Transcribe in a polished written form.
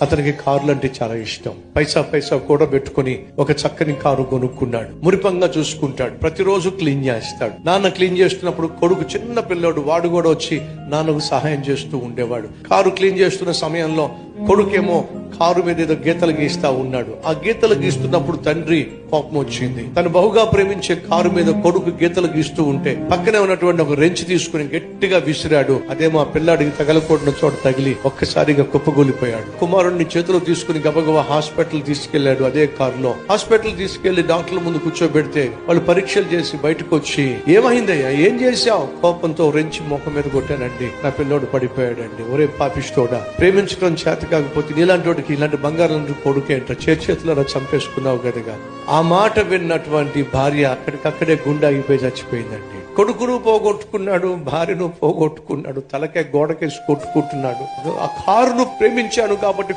అతనికి కార్లు అంటే చాలా ఇష్టం. పైసా కూడా పెట్టుకుని ఒక చక్కని కారు కొనుక్కున్నాడు. మురిపంగా చూసుకుంటాడు, ప్రతిరోజు క్లీన్ చేస్తాడు. నాన్న క్లీన్ చేస్తున్నప్పుడు కొడుకు చిన్న పిల్లోడు, వాడు కూడా వచ్చి నాన్నకు సహాయం చేస్తూ ఉండేవాడు. కారు క్లీన్ చేస్తున్న సమయంలో కొడుకేమో కారు మీద ఏదో గీతలు గీస్తా ఉన్నాడు. ఆ గీతలు గీస్తున్నప్పుడు తండ్రి కోపం వచ్చింది. తను బహుగా ప్రేమించే కారు మీద కొడుకు గీతలు గీస్తూ ఉంటే పక్కనే ఉన్నటువంటి ఒక రెంచి తీసుకుని గట్టిగా విసిరాడు. అదేమో ఆ పిల్లాడికి తగలకూడని చోట తగిలి ఒక్కసారిగా కుప్పగూలిపోయాడు. కుమారుడిని చేతిలో తీసుకుని గబగబా హాస్పిటల్ తీసుకెళ్లాడు. అదే కారులో హాస్పిటల్ తీసుకెళ్లి డాక్టర్ల ముందు కూర్చోబెడితే వాళ్ళు పరీక్షలు చేసి బయటకు వచ్చి, ఏమైందయ్యా, ఏం చేశావు? కోపంతో రెంచి ముఖం మీద కొట్టానండి, నా పిల్లోడు పడిపోయాడండి. ఒరే పాపిష్టోడా, ప్రేమించడం చేత కాకపోతే నీలాంటి వాడికి ఇలాంటి బంగారం కొడుకేంట, చేతులలో చంపేసుకున్నావు కదగా. ఆ మాట విన్నటువంటి భార్య అక్కడికక్కడే గుండె ఆగిపోయి చచ్చిపోయిందండి. కొడుకును పోగొట్టుకున్నాడు, భార్యను పోగొట్టుకున్నాడు, తలకే గోడకేసి కొట్టుకుంటున్నాడు. ఆ కారును ప్రేమించాను కాబట్టి